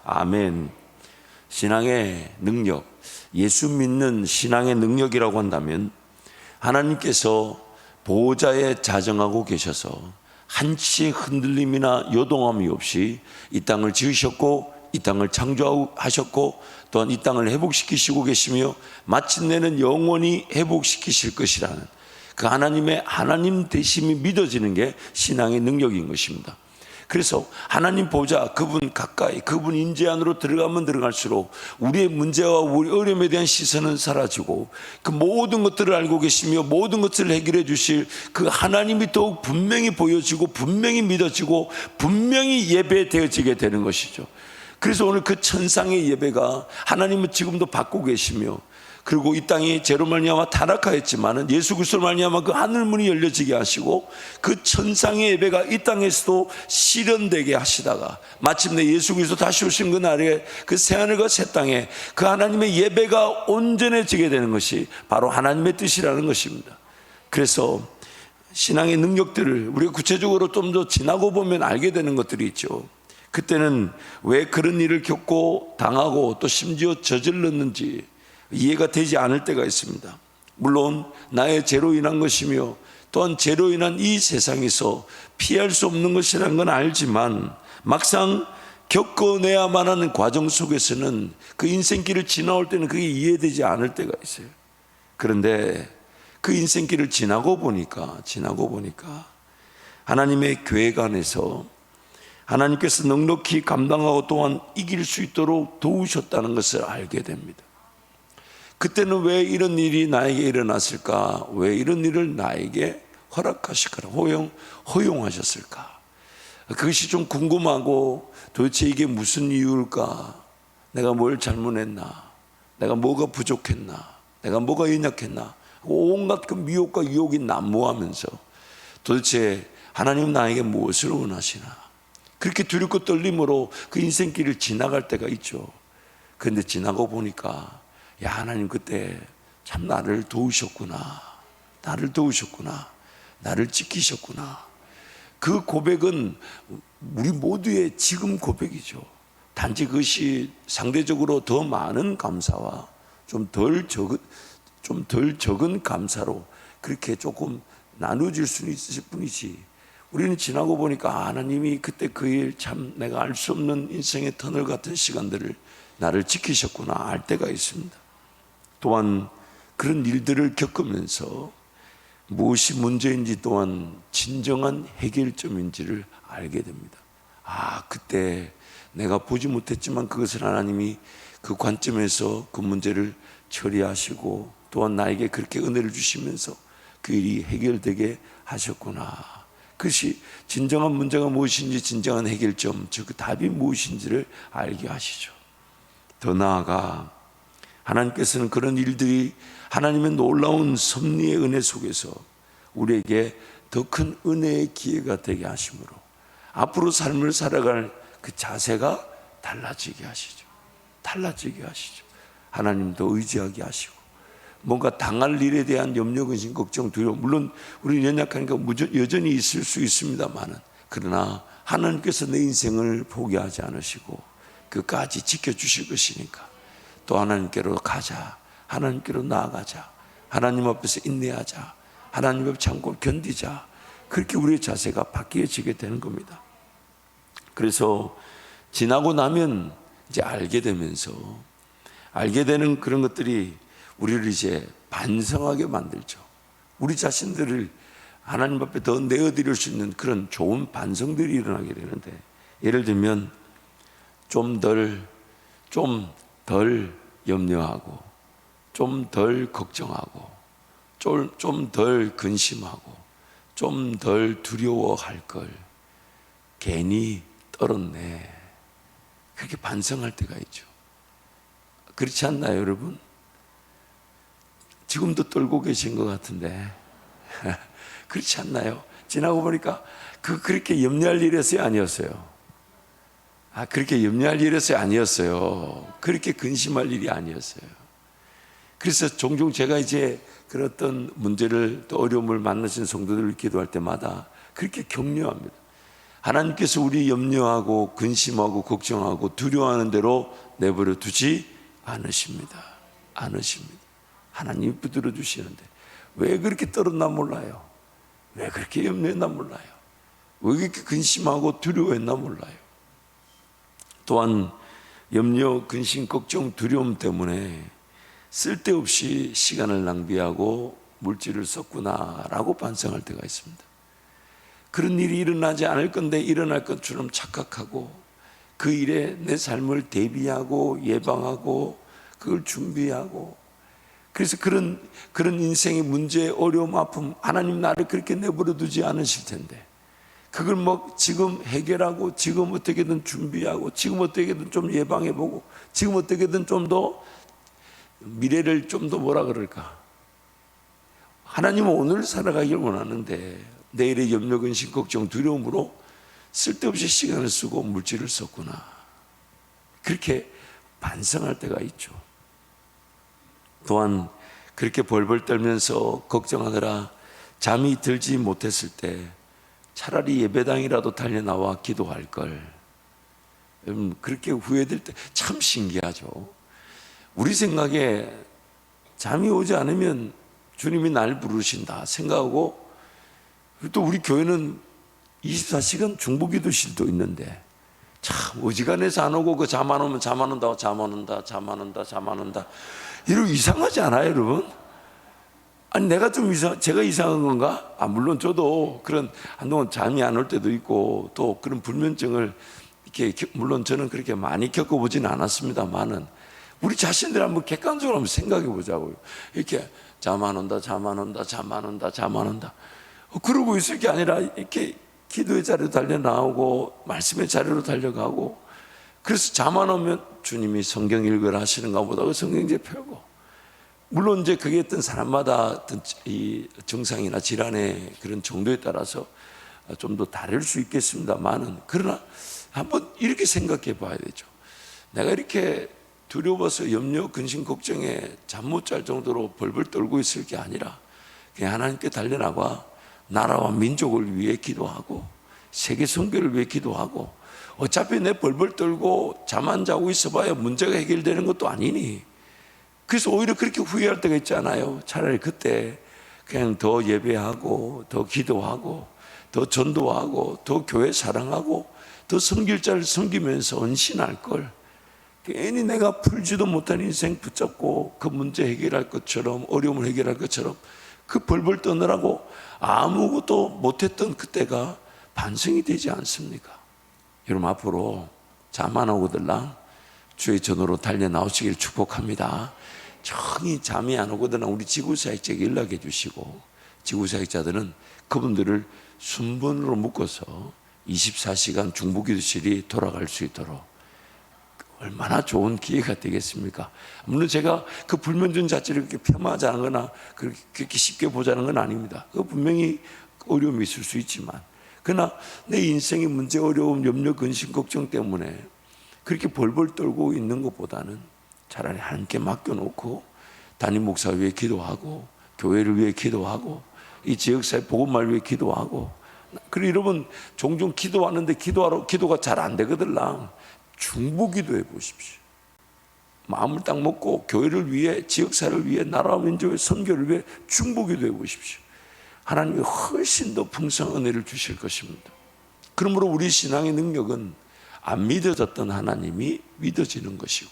아멘. 신앙의 능력, 예수 믿는 신앙의 능력이라고 한다면 하나님께서 보호자에 자정하고 계셔서 한치의 흔들림이나 요동함이 없이 이 땅을 지으셨고 이 땅을 창조하셨고 또한 이 땅을 회복시키시고 계시며 마침내는 영원히 회복시키실 것이라는 그 하나님의 하나님 되심이 믿어지는 게 신앙의 능력인 것입니다. 그래서 하나님 보좌, 그분 가까이, 그분 임재 안으로 들어가면 들어갈수록 우리의 문제와 우리 어려움에 대한 시선은 사라지고 그 모든 것들을 알고 계시며 모든 것들을 해결해 주실 그 하나님이 더욱 분명히 보여지고 분명히 믿어지고 분명히 예배되어지게 되는 것이죠. 그래서 오늘 그 천상의 예배가 하나님은 지금도 받고 계시며, 그리고 이 땅이 죄로 말미암아 타락하였지만은 예수 그리스도로 말미암아 그 하늘 문이 열려지게 하시고 그 천상의 예배가 이 땅에서도 실현되게 하시다가 마침내 예수 그리스도 다시 오신 그 날에 그 새하늘과 새 땅에 그 하나님의 예배가 온전해지게 되는 것이 바로 하나님의 뜻이라는 것입니다. 그래서 신앙의 능력들을 우리가 구체적으로 좀 더 지나고 보면 알게 되는 것들이 있죠. 그때는 왜 그런 일을 겪고 당하고 또 심지어 저질렀는지 이해가 되지 않을 때가 있습니다. 물론 나의 죄로 인한 것이며 또한 죄로 인한 이 세상에서 피할 수 없는 것이라는 건 알지만 막상 겪어내야만 하는 과정 속에서는 그 인생길을 지나올 때는 그게 이해되지 않을 때가 있어요. 그런데 그 인생길을 지나고 보니까 하나님의 계획 안에서 하나님께서 넉넉히 감당하고 또한 이길 수 있도록 도우셨다는 것을 알게 됩니다. 그때는 왜 이런 일이 나에게 일어났을까? 왜 이런 일을 나에게 허락하실까? 허용하셨을까? 그것이 좀 궁금하고 도대체 이게 무슨 이유일까? 내가 뭘 잘못했나? 내가 뭐가 부족했나? 내가 뭐가 연약했나? 온갖 그 미혹과 유혹이 난무하면서 도대체 하나님은 나에게 무엇을 원하시나? 그렇게 두렵고 떨림으로 그 인생길을 지나갈 때가 있죠. 그런데 지나고 보니까 야, 하나님 그때 참 나를 도우셨구나. 나를 지키셨구나. 그 고백은 우리 모두의 지금 고백이죠. 단지 그것이 상대적으로 더 많은 감사와 좀 덜 적은 감사로 그렇게 조금 나눠질 수는 있을 뿐이지, 우리는 지나고 보니까 하나님이 그때 그 일 참 내가 알 수 없는 인생의 터널 같은 시간들을 나를 지키셨구나 알 때가 있습니다. 또한 그런 일들을 겪으면서 무엇이 문제인지 또한 진정한 해결점인지를 알게 됩니다. 그때 내가 보지 못했지만 그것을 하나님이 그 관점에서 그 문제를 처리하시고 또한 나에게 그렇게 은혜를 주시면서 그 일이 해결되게 하셨구나. 그것이 진정한 문제가 무엇인지, 진정한 해결점, 즉 그 답이 무엇인지를 알게 하시죠. 더 나아가 하나님께서는 그런 일들이 하나님의 놀라운 섭리의 은혜 속에서 우리에게 더 큰 은혜의 기회가 되게 하심으로 앞으로 삶을 살아갈 그 자세가 달라지게 하시죠. 하나님도 의지하게 하시고 뭔가 당할 일에 대한 염려, 근심, 걱정, 두려움, 물론 우리는 연약하니까 여전히 있을 수 있습니다만은, 그러나 하나님께서 내 인생을 포기하지 않으시고 끝까지 지켜주실 것이니까 또 하나님께로 가자, 하나님께로 나아가자, 하나님 앞에서 인내하자, 하나님 앞에 참고 견디자, 그렇게 우리의 자세가 바뀌어지게 되는 겁니다. 그래서 지나고 나면 이제 알게 되면서 알게 되는 그런 것들이 우리를 이제 반성하게 만들죠. 우리 자신들을 하나님 앞에 더 내어드릴 수 있는 그런 좋은 반성들이 일어나게 되는데, 예를 들면 좀 덜 염려하고 좀 덜 걱정하고 좀 덜 근심하고 좀 덜 두려워할 걸 괜히 떨었네, 그렇게 반성할 때가 있죠. 그렇지 않나요, 여러분? 지금도 떨고 계신 것 같은데 그렇지 않나요? 지나고 보니까 그렇게 염려할 일이었어요, 아니었어요? 그렇게 염려할 일이었어요, 아니었어요? 그렇게 근심할 일이 아니었어요. 그래서 종종 제가 이제 그런 어떤 문제를 또 어려움을 만나신 성도들을 기도할 때마다 그렇게 격려합니다. 하나님께서 우리 염려하고 근심하고 걱정하고 두려워하는 대로 내버려 두지 않으십니다. 하나님이 붙들어 주시는데 왜 그렇게 떨었나 몰라요. 왜 그렇게 염려했나 몰라요. 왜 그렇게 근심하고 두려워했나 몰라요. 또한 염려, 근심, 걱정, 두려움 때문에 쓸데없이 시간을 낭비하고 물질을 썼구나라고 반성할 때가 있습니다. 그런 일이 일어나지 않을 건데 일어날 것처럼 착각하고 그 일에 내 삶을 대비하고 예방하고 그걸 준비하고, 그래서 그런 인생의 문제, 어려움, 아픔, 하나님 나를 그렇게 내버려 두지 않으실 텐데 그걸 뭐 지금 해결하고 지금 어떻게든 준비하고 지금 어떻게든 좀 예방해보고 지금 어떻게든 좀 더 미래를 좀 더 뭐라 그럴까, 하나님은 오늘 살아가길 원하는데 내일의 염려, 근심, 걱정, 두려움으로 쓸데없이 시간을 쓰고 물질을 썼구나, 그렇게 반성할 때가 있죠. 또한 그렇게 벌벌 떨면서 걱정하느라 잠이 들지 못했을 때 차라리 예배당이라도 달려나와 기도할 걸, 그렇게 후회될 때 참 신기하죠. 우리 생각에 잠이 오지 않으면 주님이 날 부르신다 생각하고, 또 우리 교회는 24시간 중보기도실도 있는데 참 어지간해서 안 오고 그 잠 안 오면 잠 안 온다, 잠 안 온다, 잠 안 온다, 잠 안 온다, 이러고 이상하지 않아요, 여러분? 아니 내가 좀 제가 이상한 건가? 물론 저도 그런 한동안 잠이 안 올 때도 있고 또 그런 불면증을 이렇게, 물론 저는 그렇게 많이 겪어보지는 않았습니다만은 우리 자신들 한번 객관적으로 한번 생각해 보자고요. 이렇게 잠 안 온다, 잠 안 온다, 잠 안 온다, 잠 안 온다, 그러고 있을 게 아니라 이렇게 기도의 자리로 달려 나오고 말씀의 자리로 달려가고, 그래서 잠 안 오면 주님이 성경 읽으라 하시는가 보다 그 성경제 펴고, 물론 이제 그게 어떤 사람마다 어떤 이 증상이나 질환의 그런 정도에 따라서 좀 더 다를 수 있겠습니다만은, 그러나 한번 이렇게 생각해 봐야 되죠. 내가 이렇게 두려워서 염려, 근심, 걱정에 잠 못 잘 정도로 벌벌 떨고 있을 게 아니라 그냥 하나님께 달려나가 나라와 민족을 위해 기도하고 세계 선교를 위해 기도하고, 어차피 내 벌벌 떨고 잠 안 자고 있어봐야 문제가 해결되는 것도 아니니, 그래서 오히려 그렇게 후회할 때가 있잖아요. 차라리 그때 그냥 더 예배하고 더 기도하고 더 전도하고 더 교회 사랑하고 더 성길자를 섬기면서 헌신할 걸, 괜히 내가 풀지도 못한 인생 붙잡고 그 문제 해결할 것처럼 어려움을 해결할 것처럼 그 벌벌 떠느라고 아무것도 못했던 그때가 반성이 되지 않습니까? 여러분 앞으로 잠 안 오거들랑 주의 전으로 달려 나오시길 축복합니다. 정이 잠이 안 오거든 우리 지구사역자에게 연락해 주시고, 지구사역자들은 그분들을 순번으로 묶어서 24시간 중보기도실이 돌아갈 수 있도록, 얼마나 좋은 기회가 되겠습니까? 물론 제가 그 불면증 자체를 그렇게 폄하하자는 거나 그렇게 쉽게 보자는 건 아닙니다. 그 분명히 어려움이 있을 수 있지만, 그러나 내 인생의 문제, 어려움, 염려, 근심, 걱정 때문에 그렇게 벌벌 떨고 있는 것보다는 차라리 하나님께 맡겨놓고 담임 목사 위해 기도하고 교회를 위해 기도하고 이 지역사회 복음을 위해 기도하고, 그리고 여러분 종종 기도하는데 기도가 잘 안 되거들랑 중보기도해 보십시오. 마음을 딱 먹고 교회를 위해, 지역사회를 위해, 나라와 민족의 선교를 위해 중보기도해 보십시오. 하나님이 훨씬 더 풍성한 은혜를 주실 것입니다. 그러므로 우리 신앙의 능력은 안 믿어졌던 하나님이 믿어지는 것이고,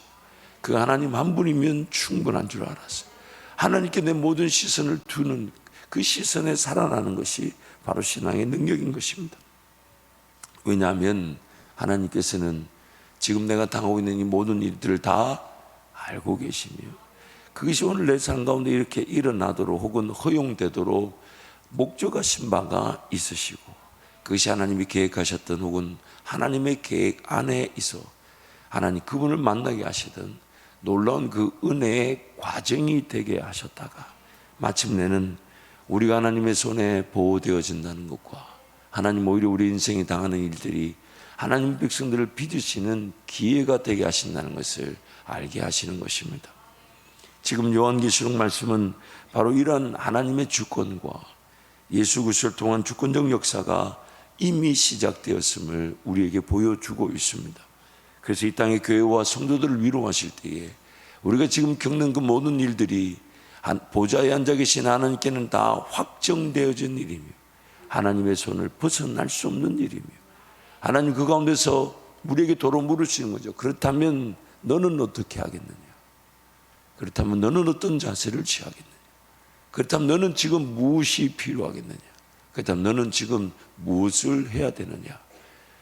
그 하나님 한 분이면 충분한 줄 알았어요. 하나님께 내 모든 시선을 두는 그 시선에 살아나는 것이 바로 신앙의 능력인 것입니다. 왜냐하면 하나님께서는 지금 내가 당하고 있는 이 모든 일들을 다 알고 계시며, 그것이 오늘 내 삶 가운데 이렇게 일어나도록 혹은 허용되도록 목적하신 바가 있으시고, 그것이 하나님이 계획하셨던 혹은 하나님의 계획 안에 있어 하나님 그분을 만나게 하시던 놀라운 그 은혜의 과정이 되게 하셨다가 마침내는 우리가 하나님의 손에 보호되어진다는 것과, 하나님 오히려 우리 인생에 당하는 일들이 하나님 백성들을 빚으시는 기회가 되게 하신다는 것을 알게 하시는 것입니다. 지금 요한계시록 말씀은 바로 이러한 하나님의 주권과 예수 그리스도를 통한 주권적 역사가 이미 시작되었음을 우리에게 보여주고 있습니다. 그래서 이 땅의 교회와 성도들을 위로하실 때에 우리가 지금 겪는 그 모든 일들이 보좌에 앉아 계신 하나님께는 다 확정되어진 일이며 하나님의 손을 벗어날 수 없는 일이며 하나님 그 가운데서 우리에게 도로 물으시는 거죠. 그렇다면 너는 어떻게 하겠느냐? 그렇다면 너는 어떤 자세를 취하겠느냐? 그렇다면 너는 지금 무엇이 필요하겠느냐? 그렇다면 너는 지금 무엇을 해야 되느냐?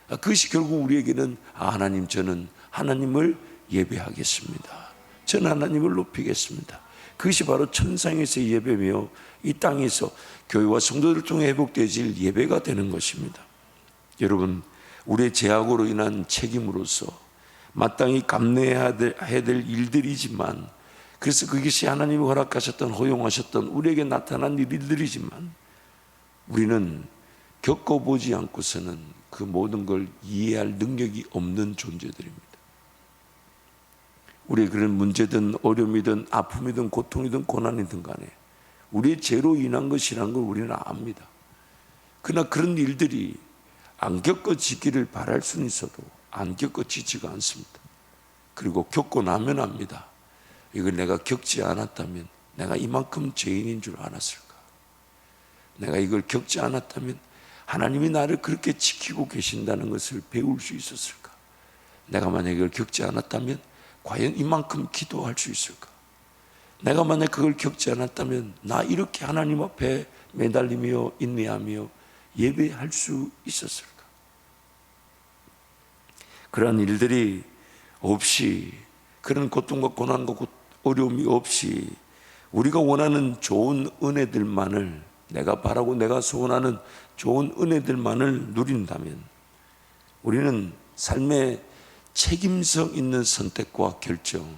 그것이 결국 우리에게는 하나님, 저는 하나님을 예배하겠습니다. 저는 하나님을 높이겠습니다. 그것이 바로 천상에서의 예배며 이 땅에서 교회와 성도들을 통해 회복되어질 예배가 되는 것입니다. 여러분, 우리의 죄악으로 인한 책임으로서 마땅히 감내해야 될 일들이지만, 그래서 그것이 하나님이 허락하셨던, 허용하셨던 우리에게 나타난 일들이지만 우리는 겪어보지 않고서는 그 모든 걸 이해할 능력이 없는 존재들입니다. 우리의 그런 문제든 어려움이든 아픔이든 고통이든 고난이든 간에 우리의 죄로 인한 것이라는 걸 우리는 압니다. 그러나 그런 일들이 안 겪어지기를 바랄 수는 있어도 안 겪어지지가 않습니다. 그리고 겪고 나면 압니다. 이걸 내가 겪지 않았다면 내가 이만큼 죄인인 줄 알았을까? 내가 이걸 겪지 않았다면 하나님이 나를 그렇게 지키고 계신다는 것을 배울 수 있었을까? 내가 만약 이걸 겪지 않았다면 과연 이만큼 기도할 수 있을까? 내가 만약 그걸 겪지 않았다면 나 이렇게 하나님 앞에 매달리며 인내하며 예배할 수 있었을까? 그러한 일들이 없이, 그런 고통과 고난과 어려움이 없이 우리가 원하는 좋은 은혜들만을, 내가 바라고 내가 소원하는 좋은 은혜들만을 누린다면 우리는 삶의 책임성 있는 선택과 결정,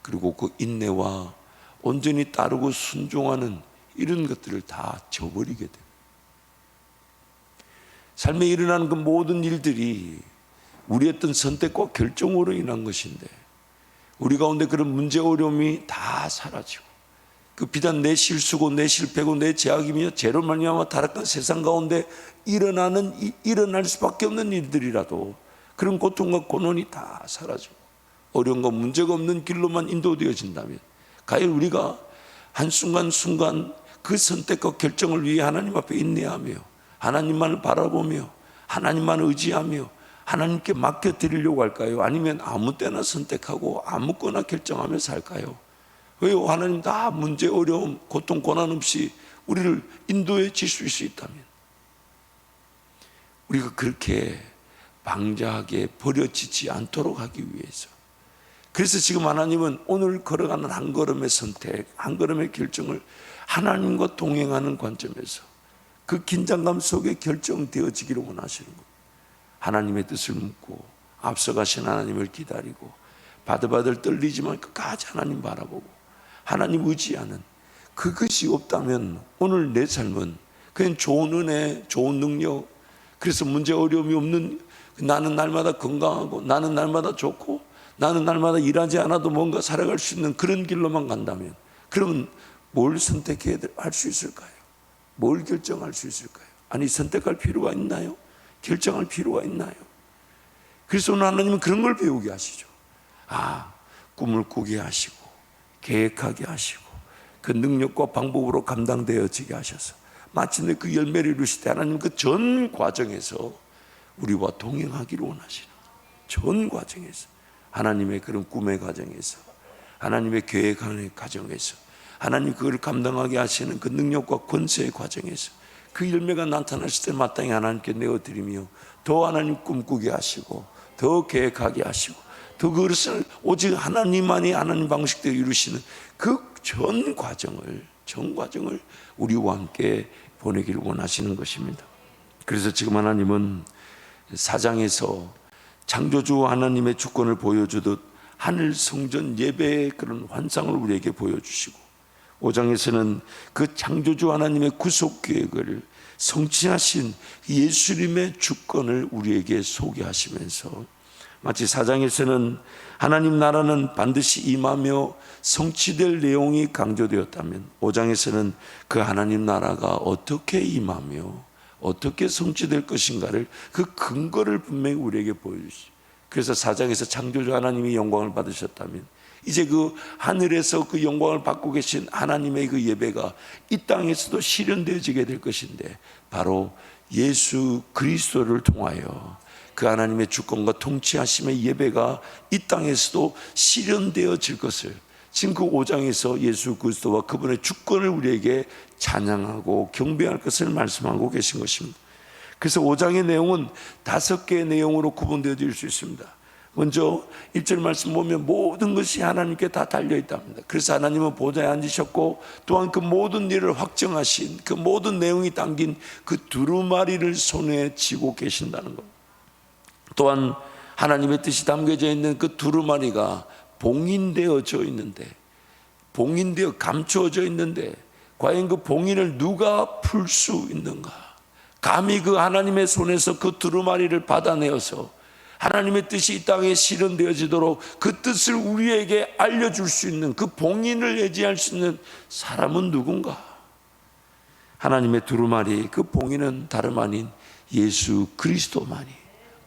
그리고 그 인내와 온전히 따르고 순종하는 이런 것들을 다 저버리게 됩니다. 삶에 일어나는 그 모든 일들이 우리의 어떤 선택과 결정으로 인한 것인데 우리 가운데 그런 문제 어려움이 다 사라지고, 그 비단 내 실수고 내 실패고 내 죄악이며 죄로 말미암아 타락한 세상 가운데 일어날 수밖에 없는 일들이라도 그런 고통과 고난이 다 사라지고 어려움과 문제가 없는 길로만 인도되어진다면 과연 우리가 한순간순간 그 선택과 결정을 위해 하나님 앞에 인내하며 하나님만을 바라보며 하나님만을 의지하며 하나님께 맡겨드리려고 할까요? 아니면 아무 때나 선택하고 아무거나 결정하며 살까요? 왜요? 하나님 다 문제, 어려움, 고통, 고난 없이 우리를 인도해 주실 수 있다면 우리가 그렇게 방자하게 버려지지 않도록 하기 위해서, 그래서 지금 하나님은 오늘 걸어가는 한 걸음의 선택, 한 걸음의 결정을 하나님과 동행하는 관점에서 그 긴장감 속에 결정되어지기를 원하시는 겁니다. 하나님의 뜻을 묻고 앞서가신 하나님을 기다리고 바들바들 떨리지만 끝까지 하나님 바라보고 하나님 의지하는 그것이 없다면 오늘 내 삶은 그냥 좋은 은혜, 좋은 능력, 그래서 문제 어려움이 없는, 나는 날마다 건강하고 나는 날마다 좋고 나는 날마다 일하지 않아도 뭔가 살아갈 수 있는 그런 길로만 간다면 그러면 뭘 선택해야 할 수 있을까요? 뭘 결정할 수 있을까요? 아니, 선택할 필요가 있나요? 결정할 필요가 있나요? 그래서 오늘 하나님은 그런 걸 배우게 하시죠. 꿈을 꾸게 하시고 계획하게 하시고 그 능력과 방법으로 감당되어지게 하셔서 마침내 그 열매를 이루실 때 하나님 그 전 과정에서 우리와 동행하기를 원하시는, 전 과정에서 하나님의 그런 꿈의 과정에서 하나님의 계획하는 과정에서 하나님 그걸 감당하게 하시는 그 능력과 권세의 과정에서 그 열매가 나타났을 때 마땅히 하나님께 내어드리며 더 하나님 꿈꾸게 하시고 더 계획하게 하시고 더 그것을 오직 하나님만이 하나님 방식대로 이루시는 그 전 과정을 우리와 함께 보내기를 원하시는 것입니다. 그래서 지금 하나님은 4장에서 창조주 하나님의 주권을 보여주듯 하늘 성전 예배의 그런 환상을 우리에게 보여주시고 5장에서는 그 창조주 하나님의 구속 계획을 성취하신 예수님의 주권을 우리에게 소개하시면서 마치 4장에서는 하나님 나라는 반드시 임하며 성취될 내용이 강조되었다면 5장에서는 그 하나님 나라가 어떻게 임하며 어떻게 성취될 것인가를 그 근거를 분명히 우리에게 보여주시죠. 그래서 4장에서 창조주 하나님이 영광을 받으셨다면 이제 그 하늘에서 그 영광을 받고 계신 하나님의 그 예배가 이 땅에서도 실현되어지게 될 것인데, 바로 예수 그리스도를 통하여 그 하나님의 주권과 통치하심의 예배가 이 땅에서도 실현되어질 것을 지금 그 5장에서 예수 그리스도와 그분의 주권을 우리에게 찬양하고 경배할 것을 말씀하고 계신 것입니다. 그래서 5장의 내용은 5개의 내용으로 구분되어질 수 있습니다. 먼저 1절 말씀 보면 모든 것이 하나님께 다 달려있답니다. 그래서 하나님은 보좌에 앉으셨고 또한 그 모든 일을 확정하신 그 모든 내용이 담긴 그 두루마리를 손에 쥐고 계신다는 것. 또한 하나님의 뜻이 담겨져 있는 그 두루마리가 봉인되어져 있는데, 봉인되어 감추어져 있는데 과연 그 봉인을 누가 풀 수 있는가? 감히 그 하나님의 손에서 그 두루마리를 받아내어서 하나님의 뜻이 이 땅에 실현되어지도록 그 뜻을 우리에게 알려줄 수 있는, 그 봉인을 해지할 수 있는 사람은 누군가? 하나님의 두루마리, 그 봉인은 다름 아닌 예수 그리스도만이,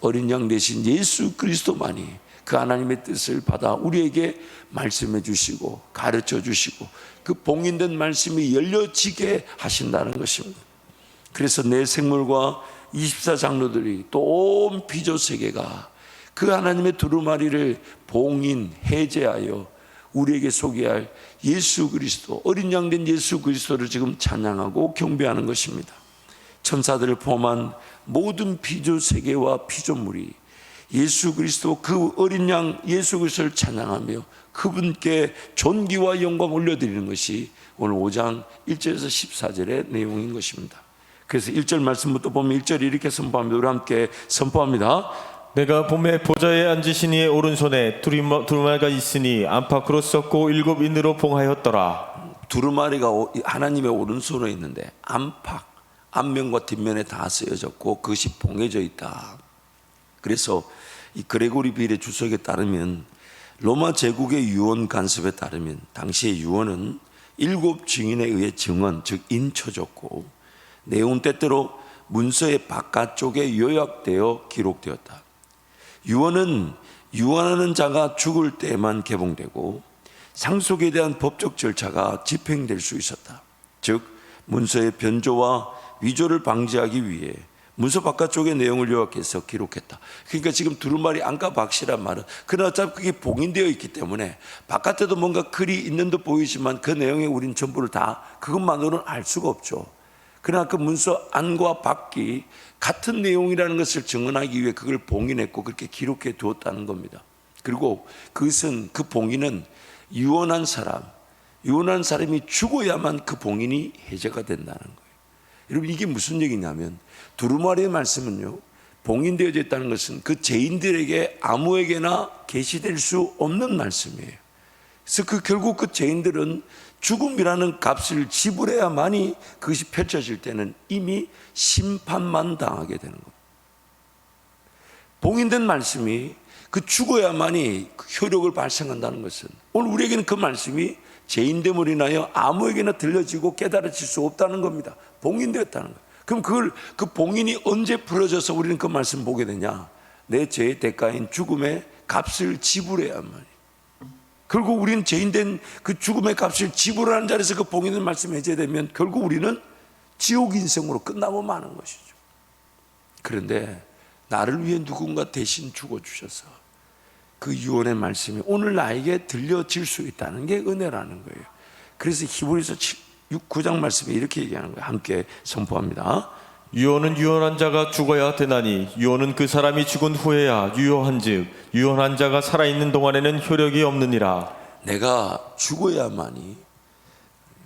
어린 양 대신 예수 그리스도만이 그 하나님의 뜻을 받아 우리에게 말씀해 주시고 가르쳐 주시고 그 봉인된 말씀이 열려지게 하신다는 것입니다. 그래서 내 생물과 24장로들이 또 온 피조 세계가 그 하나님의 두루마리를 봉인 해제하여 우리에게 소개할 예수 그리스도, 어린 양 된 예수 그리스도를 지금 찬양하고 경배하는 것입니다. 천사들을 포함한 모든 피조 세계와 피조물이 예수 그리스도, 그 어린 양 예수 그리스도를 찬양하며 그분께 존귀와 영광 올려드리는 것이 오늘 5장 1절에서 14절의 내용인 것입니다. 그래서 1절 말씀부터 보면 1절이 이렇게 선포합니다. 우리 함께 선포합니다. 내가 봄에 보좌에 앉으신 이의 오른손에 두루마리가 있으니 안팎으로 썩고 7인으로 봉하였더라. 두루마리가 하나님의 오른손에 있는데 안팎, 앞면과 뒷면에 다 쓰여졌고 그것이 봉해져 있다. 그래서 이 그레고리 비례 주석에 따르면, 로마 제국의 유언 간섭에 따르면 당시의 유언은 7 증인에 의해 증언, 즉 인쳐졌고 내용은 때때로 문서의 바깥쪽에 요약되어 기록되었다. 유언은 유언하는 자가 죽을 때만 개봉되고 상속에 대한 법적 절차가 집행될 수 있었다. 즉 문서의 변조와 위조를 방지하기 위해 문서 바깥쪽의 내용을 요약해서 기록했다. 그러니까 지금 두루마리 안과 박씨란 말은, 그러나 어차피 그게 봉인되어 있기 때문에 바깥에도 뭔가 글이 있는 듯 보이지만 그 내용에 우린 전부를 다 그것만으로는 알 수가 없죠. 그러나 그 문서 안과 밖이 같은 내용이라는 것을 증언하기 위해 그걸 봉인했고 그렇게 기록해 두었다는 겁니다. 그리고 그것은, 그 봉인은 유언한 사람이 죽어야만 그 봉인이 해제가 된다는 거예요. 여러분, 이게 무슨 얘기냐면, 두루마리의 말씀은요, 봉인되어져 있다는 것은 그 죄인들에게 아무에게나 계시될 수 없는 말씀이에요. 그래서 결국 그 죄인들은 죽음이라는 값을 지불해야만이 그것이 펼쳐질 때는 이미 심판만 당하게 되는 겁니다. 봉인된 말씀이 그 죽어야만이 효력을 발생한다는 것은, 오늘 우리에게는 그 말씀이 죄인됨으로 인하여 아무에게나 들려지고 깨달아질 수 없다는 겁니다. 봉인되었다는 거예요. 그럼 그 봉인이 언제 풀어져서 우리는 그 말씀 보게 되냐? 내 죄의 대가인 죽음의 값을 지불해야만이. 결국 우리는 죄인된 그 죽음의 값을 지불하는 자리에서 그 봉인된 말씀이 해제되면 결국 우리는 지옥 인생으로 끝나고 마는 것이죠. 그런데 나를 위해 누군가 대신 죽어주셔서 그 유언의 말씀이 오늘 나에게 들려질 수 있다는 게 은혜라는 거예요. 그래서 히브리서 9장 말씀에 이렇게 얘기하는 거예요. 함께 선포합니다. 유언은 유언한 자가 죽어야 되나니 유언은 그 사람이 죽은 후에야 유효한즉 유언한 자가 살아있는 동안에는 효력이 없느니라. 내가 죽어야만이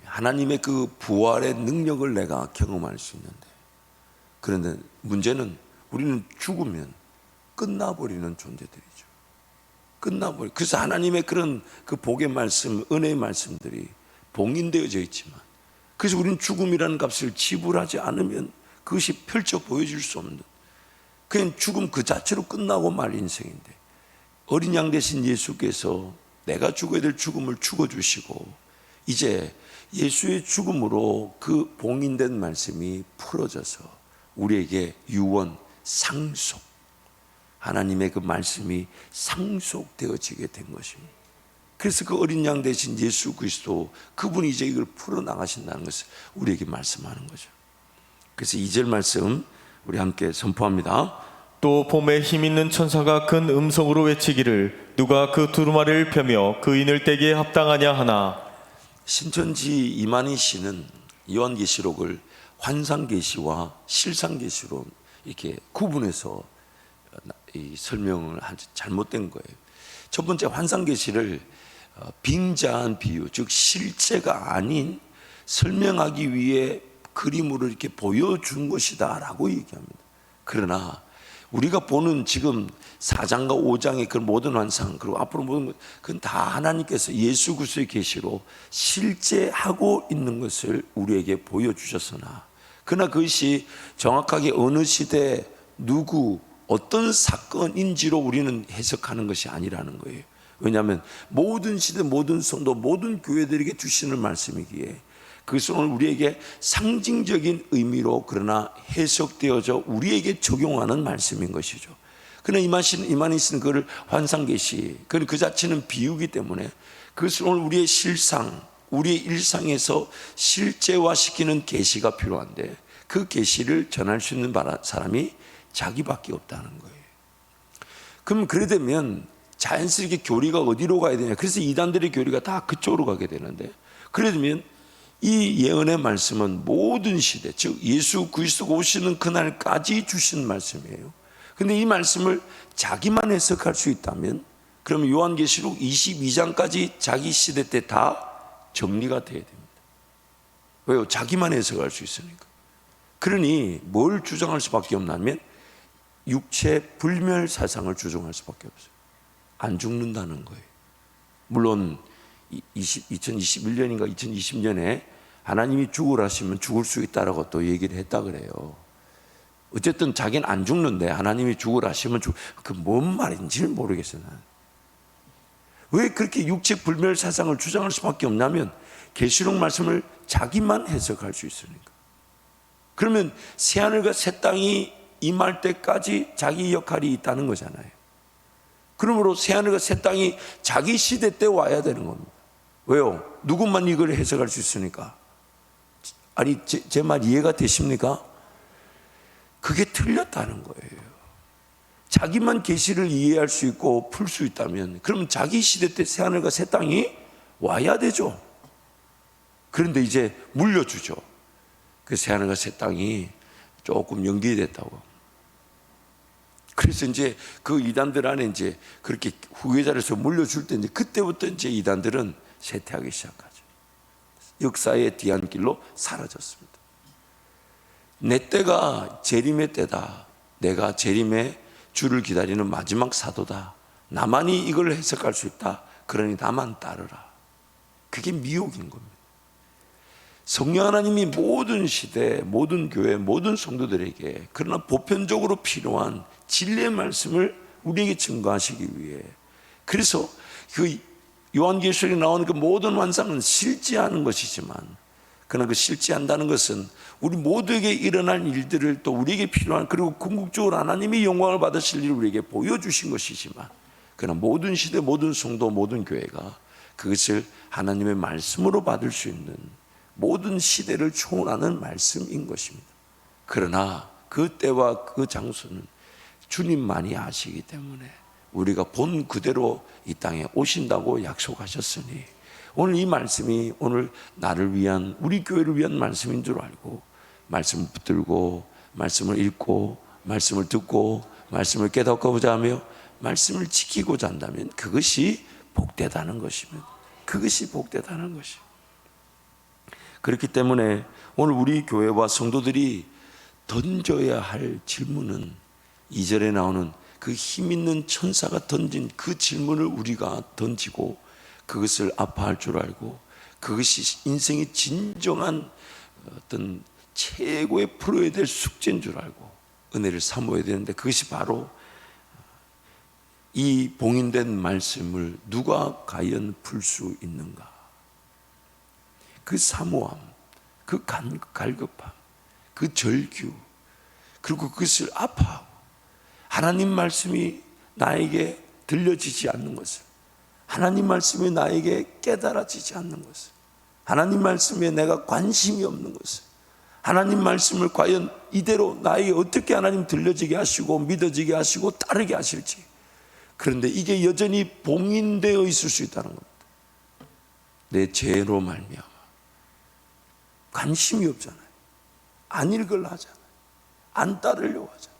하나님의 그 부활의 능력을 내가 경험할 수 있는데, 그런데 문제는 우리는 죽으면 끝나버리는 존재들이죠. 그래서 하나님의 그런 그 복의 말씀, 은혜의 말씀들이 봉인되어져 있지만, 그래서 우리는 죽음이라는 값을 지불하지 않으면 그것이 펼쳐 보여질 수 없는, 그냥 죽음 그 자체로 끝나고 말 인생인데, 어린 양 대신 예수께서 내가 죽어야 될 죽음을 죽어주시고 이제 예수의 죽음으로 그 봉인된 말씀이 풀어져서 우리에게 유언, 상속, 하나님의 그 말씀이 상속되어지게 된 것입니다. 그래서 그 어린 양 대신 예수 그리스도, 그분이 이제 이걸 풀어나가신다는 것을 우리에게 말씀하는 거죠. 그래서 2절 말씀 우리 함께 선포합니다. 또 봄에 힘있는 천사가 큰 음성으로 외치기를 누가 그 두루마리를 펴며 그 인을 떼기에 합당하냐 하나. 신천지 이만희 씨는 요한계시록을 환상계시와 실상계시로 이렇게 구분해서 이 설명을 잘못된 거예요. 첫 번째, 환상계시를 빙자한 비유, 즉 실제가 아닌 설명하기 위해 그림으로 이렇게 보여준 것이다 라고 얘기합니다. 그러나 우리가 보는 지금 4장과 5장의 그 모든 환상, 그리고 앞으로 모든 것, 그건 다 하나님께서 예수 그리스도의 계시로 실제 하고 있는 것을 우리에게 보여주셨으나, 그러나 그것이 정확하게 어느 시대 누구 어떤 사건인지로 우리는 해석하는 것이 아니라는 거예요. 왜냐하면 모든 시대, 모든 성도, 모든 교회들에게 주시는 말씀이기에 그것은 오늘 우리에게 상징적인 의미로 그러나 해석되어져 우리에게 적용하는 말씀인 것이죠. 그러나 이만희 씨는 그걸 환상계시, 그 자체는 비유기 때문에 그것을 오늘 우리의 실상, 우리의 일상에서 실제화시키는 계시가 필요한데, 그 계시를 전할 수 있는 사람이 자기밖에 없다는 거예요. 그럼 그래 되면 자연스럽게 교리가 어디로 가야 되냐? 그래서 이단들의 교리가 다 그쪽으로 가게 되는데, 그래 되면 이 예언의 말씀은 모든 시대, 즉 예수 그리스도가 오시는 그날까지 주신 말씀이에요. 근데 이 말씀을 자기만 해석할 수 있다면 그러면 요한계시록 22장까지 자기 시대 때 다 정리가 돼야 됩니다. 왜요? 자기만 해석할 수 있으니까. 그러니 뭘 주장할 수밖에 없냐면 육체 불멸 사상을 주장할 수밖에 없어요. 안 죽는다는 거예요. 물론 2021년인가 2020년에 하나님이 죽으라 하시면 죽을 수 있다라고 또 얘기를 했다 그래요. 어쨌든 자기는 안 죽는데 하나님이 죽으라 하시면 그 뭔 말인지를 모르겠어요. 나는. 왜 그렇게 육체 불멸 사상을 주장할 수밖에 없냐면 계시록 말씀을 자기만 해석할 수 있으니까. 그러면 새하늘과 새 땅이 임할 때까지 자기 역할이 있다는 거잖아요. 그러므로 새하늘과 새 땅이 자기 시대 때 와야 되는 겁니다. 왜요? 누구만 이걸 해석할 수 있으니까. 아니 제 말 이해가 되십니까? 그게 틀렸다는 거예요. 자기만 계시를 이해할 수 있고 풀 수 있다면 그러면 자기 시대 때 새하늘과 새 땅이 와야 되죠. 그런데 이제 물려주죠. 그 새하늘과 새 땅이 조금 연기됐다고. 그래서 이제 그 이단들 안에 이제 그렇게 후계자로서 물려줄 때 이제 그때부터 이제 이단들은 쇠퇴하기 시작하죠. 역사의 뒤안길로 사라졌습니다. 내 때가 재림의 때다. 내가 재림의 주를 기다리는 마지막 사도다. 나만이 이걸 해석할 수 있다. 그러니 나만 따르라. 그게 미혹인 겁니다. 성령 하나님이 모든 시대, 모든 교회, 모든 성도들에게 그러나 보편적으로 필요한 진리의 말씀을 우리에게 증거하시기 위해, 그래서 그 요한계시록에 나오는 그 모든 환상은 실제하는 것이지만, 그러나 그 실제한다는 것은 우리 모두에게 일어날 일들을 또 우리에게 필요한, 그리고 궁극적으로 하나님이 영광을 받으실 일을 우리에게 보여주신 것이지만, 그러나 모든 시대, 모든 성도, 모든 교회가 그것을 하나님의 말씀으로 받을 수 있는 모든 시대를 초월하는 말씀인 것입니다. 그러나 그 때와 그 장소는 주님만이 아시기 때문에 우리가 본 그대로 이 땅에 오신다고 약속하셨으니, 오늘 이 말씀이 오늘 나를 위한, 우리 교회를 위한 말씀인 줄 알고 말씀을 붙들고 말씀을 읽고 말씀을 듣고 말씀을 깨닫고자 하며 말씀을 지키고자 한다면 그것이 복되다는 것입니다. 그것이 복되다는 것입니다. 그렇기 때문에 오늘 우리 교회와 성도들이 던져야 할 질문은 2절에 나오는 그 힘있는 천사가 던진 그 질문을 우리가 던지고 그것을 아파할 줄 알고, 그것이 인생의 진정한 어떤 최고의 풀어야 될 숙제인 줄 알고 은혜를 사모해야 되는데, 그것이 바로 이 봉인된 말씀을 누가 과연 풀 수 있는가. 그 사모함, 그 갈급함, 그 절규, 그리고 그것을 아파하고 하나님 말씀이 나에게 들려지지 않는 것을, 하나님 말씀이 나에게 깨달아지지 않는 것을, 하나님 말씀에 내가 관심이 없는 것을, 하나님 말씀을 과연 이대로 나에게 어떻게 하나님 들려지게 하시고 믿어지게 하시고 따르게 하실지. 그런데 이게 여전히 봉인되어 있을 수 있다는 겁니다. 내 죄로 말미암아 관심이 없잖아요. 안 읽으려 하잖아요. 안 따르려고 하잖아요.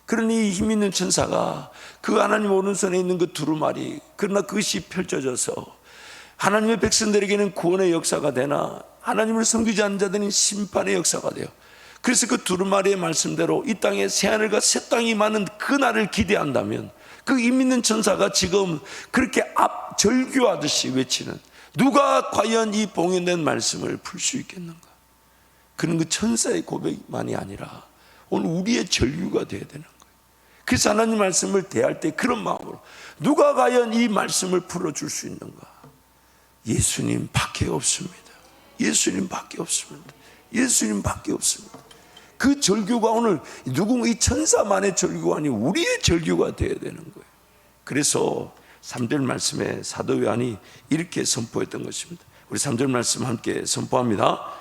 그러니 힘 있는 천사가 그 하나님 오른손에 있는 그 두루마리, 그러나 그것이 펼쳐져서 하나님의 백성들에게는 구원의 역사가 되나 하나님을 섬기지 않는 자들은 심판의 역사가 돼요. 그래서 그 두루마리의 말씀대로 이 땅에 새하늘과 새 땅이 많은 그날을 기대한다면 그 힘 있는 천사가 지금 그렇게 절규하듯이 외치는, 누가 과연 이 봉인된 말씀을 풀 수 있겠는가? 그는 그 천사의 고백만이 아니라 오늘 우리의 절규가 되어야 되는 거예요. 그래서 하나님 말씀을 대할 때 그런 마음으로, 누가 과연 이 말씀을 풀어줄 수 있는가? 예수님 밖에 없습니다. 예수님 밖에 없습니다. 예수님 밖에 없습니다. 그 절규가 오늘 누군가 이 천사만의 절규가 아니고 우리의 절규가 되어야 되는 거예요. 그래서 3절 말씀에 사도 요한이 이렇게 선포했던 것입니다. 우리 3절 말씀 함께 선포합니다.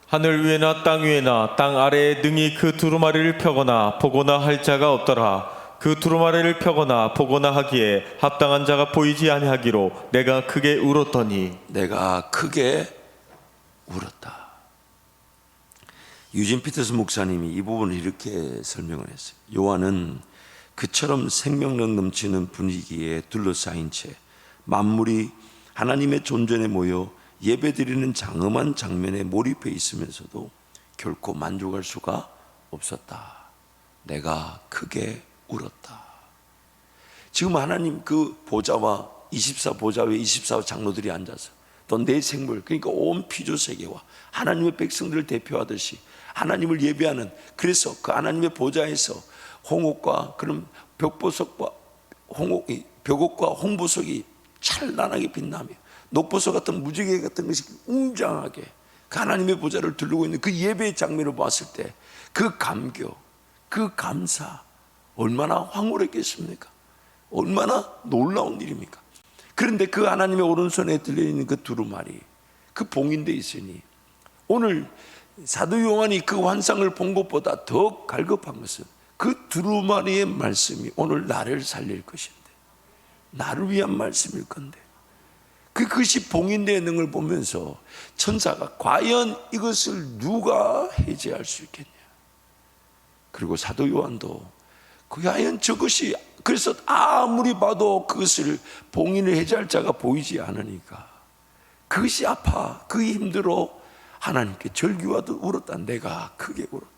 하늘 위에나 땅 위에나 땅 아래에 능히 그 두루마리를 펴거나 보거나 할 자가 없더라. 그 두루마리를 펴거나 보거나 하기에 합당한 자가 보이지 아니하기로 내가 크게 울었더니. 내가 크게 울었다. 유진 피터스 목사님이 이 부분을 이렇게 설명을 했어요. 요한은 그처럼 생명력 넘치는 분위기에 둘러싸인 채 만물이 하나님의 존전에 모여 예배드리는 장엄한 장면에 몰입해 있으면서도 결코 만족할 수가 없었다. 내가 크게 울었다. 지금 하나님 그 보좌와 24 보좌 위에 24 장로들이 앉아서 또 내 생물, 그러니까 온 피조세계와 하나님의 백성들을 대표하듯이 하나님을 예배하는, 그래서 그 하나님의 보좌에서 홍옥과 그런 벽보석과 벽옥과 홍보석이 찬란하게 빛나며 녹보석 같은 무지개 같은 것이 웅장하게 그 하나님의 보좌를 두르고 있는 그 예배의 장면을 봤을 때 그 감격, 그 감사 얼마나 황홀했겠습니까? 얼마나 놀라운 일입니까? 그런데 그 하나님의 오른손에 들려있는 그 두루마리, 그 봉인되어 있으니 오늘 사도 요한이 그 환상을 본 것보다 더 갈급한 것은 그 두루마리의 말씀이 오늘 나를 살릴 것인데, 나를 위한 말씀일 건데, 그것이 봉인되어 있는 걸 보면서 천사가 과연 이것을 누가 해제할 수 있겠냐. 그리고 사도 요한도 과연 저것이, 그래서 아무리 봐도 그것을 봉인을 해제할 자가 보이지 않으니까 그것이 아파, 그게 힘들어 하나님께 절규하듯 울었다. 내가 크게 울었다.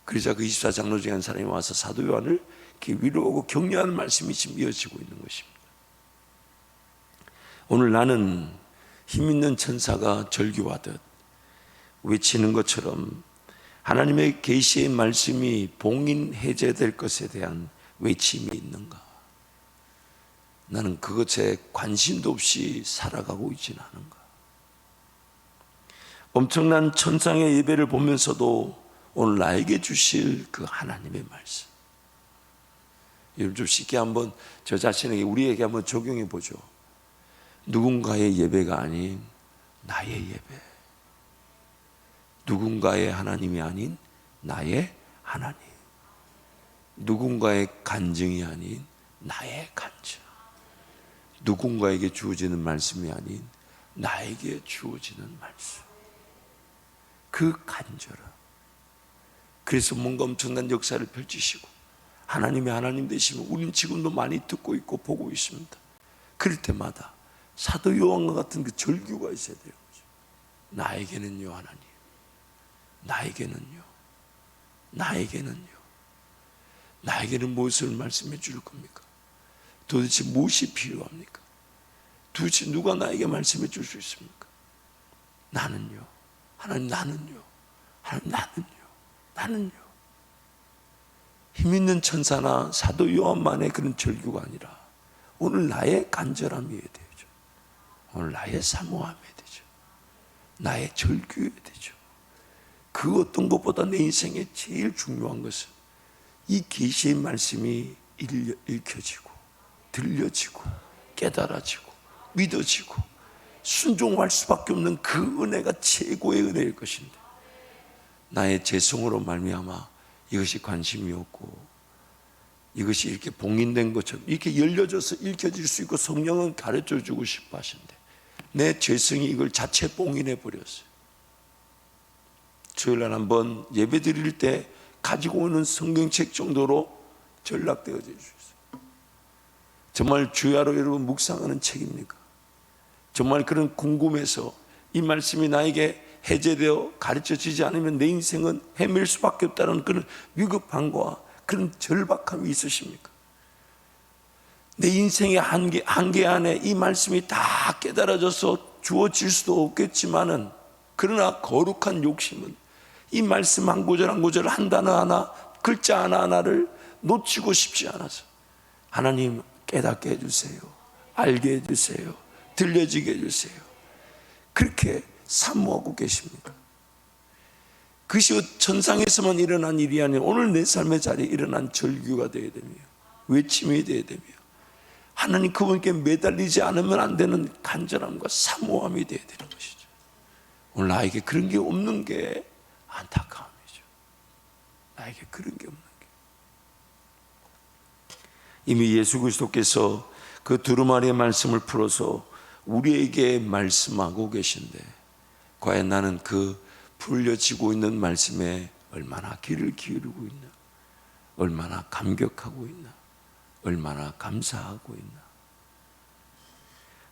그러자 그 24장로 중에 한 사람이 와서 사도 요한을 이렇게 위로하고 격려하는 말씀이 지금 이어지고 있는 것입니다. 오늘 나는 힘 있는 천사가 절규하듯 외치는 것처럼 하나님의 계시의 말씀이 봉인 해제될 것에 대한 외침이 있는가? 나는 그것에 관심도 없이 살아가고 있지는 않은가? 엄청난 천상의 예배를 보면서도 오늘 나에게 주실 그 하나님의 말씀, 여러분 좀 쉽게 한번 저 자신에게, 우리에게 한번 적용해 보죠. 누군가의 예배가 아닌 나의 예배, 누군가의 하나님이 아닌 나의 하나님, 누군가의 간증이 아닌 나의 간증, 누군가에게 주어지는 말씀이 아닌 나에게 주어지는 말씀, 그 간절함. 그래서 뭔가 엄청난 역사를 펼치시고 하나님의 하나님 되시면 우리는 지금도 많이 듣고 있고 보고 있습니다. 그럴 때마다 사도 요한과 같은 그 절규가 있어야 되는 거죠. 나에게는요 하나님, 나에게는요, 나에게는요, 나에게는 무엇을 말씀해 줄 겁니까? 도대체 무엇이 필요합니까? 도대체 누가 나에게 말씀해 줄 수 있습니까? 나는요, 하나님, 나는요, 하나님, 나는요, 나는요. 힘 있는 천사나 사도 요한만의 그런 절규가 아니라 오늘 나의 간절함이어야 되죠. 오늘 나의 사모함이 되죠. 나의 절규여야 되죠. 그 어떤 것보다 내 인생에 제일 중요한 것은 이 계시의 말씀이 읽혀지고 들려지고 깨달아지고 믿어지고 순종할 수밖에 없는 그 은혜가 최고의 은혜일 것인데, 나의 죄성으로 말미암아 이것이 관심이 없고 이것이 이렇게 봉인된 것처럼 이렇게 열려져서 읽혀질 수 있고 성령은 가르쳐주고 싶어 하신데 내 죄성이 이걸 자체 봉인해 버렸어요. 주일날 한번 예배 드릴 때 가지고 오는 성경책 정도로 전락되어져 있어요. 정말 주야로 여러분 묵상하는 책입니까? 정말 그런 궁금해서 이 말씀이 나에게 해제되어 가르쳐지지 않으면 내 인생은 헤맬 수밖에 없다는 그런 위급함과 그런 절박함이 있으십니까? 내 인생의 한계 안에 이 말씀이 다 깨달아져서 주어질 수도 없겠지만은, 그러나 거룩한 욕심은 이 말씀 한 구절 한 구절 한 단어 하나 글자 하나하나를 놓치고 싶지 않아서 하나님 깨닫게 해주세요, 알게 해주세요, 들려지게 해주세요, 그렇게 사모하고 계십니다. 그것이 천상에서만 일어난 일이 아니라 오늘 내 삶의 자리에 일어난 절규가 되어야 되며 외침이 되어야 되며 하나님 그분께 매달리지 않으면 안 되는 간절함과 사모함이 되어야 되는 것이죠. 오늘 나에게 그런 게 없는 게 안타까움이죠. 나에게 그런 게 없는 게. 이미 예수 그리스도께서 그 두루마리의 말씀을 풀어서 우리에게 말씀하고 계신데, 과연 나는 그 풀려지고 있는 말씀에 얼마나 귀를 기울이고 있나, 얼마나 감격하고 있나, 얼마나 감사하고 있나.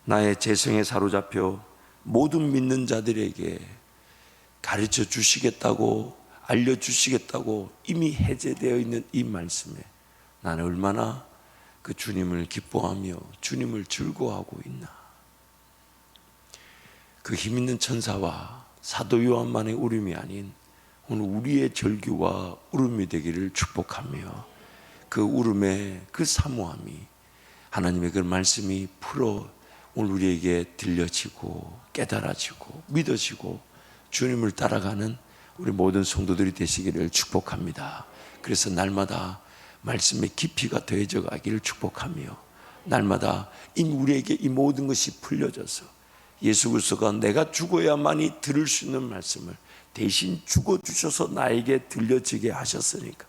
나의 재성에 사로잡혀 모든 믿는 자들에게 가르쳐 주시겠다고, 알려주시겠다고 이미 해제되어 있는 이 말씀에 나는 얼마나 그 주님을 기뻐하며 주님을 즐거워하고 있나. 그 힘있는 천사와 사도 요한만의 울음이 아닌 오늘 우리의 절규와 울음이 되기를 축복하며, 그 울음의 그 사모함이 하나님의 그 말씀이 풀어 오늘 우리에게 들려지고 깨달아지고 믿어지고 주님을 따라가는 우리 모든 성도들이 되시기를 축복합니다. 그래서 날마다 말씀의 깊이가 더해져 가기를 축복하며, 날마다 우리에게 이 모든 것이 풀려져서 예수 그리스도가 내가 죽어야만이 들을 수 있는 말씀을 대신 죽어주셔서 나에게 들려지게 하셨으니까,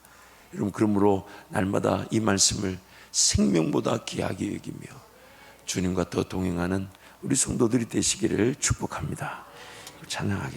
여러분 그러므로 날마다 이 말씀을 생명보다 귀하게 여기며 주님과 더 동행하는 우리 성도들이 되시기를 축복합니다. 찬양하겠습니다.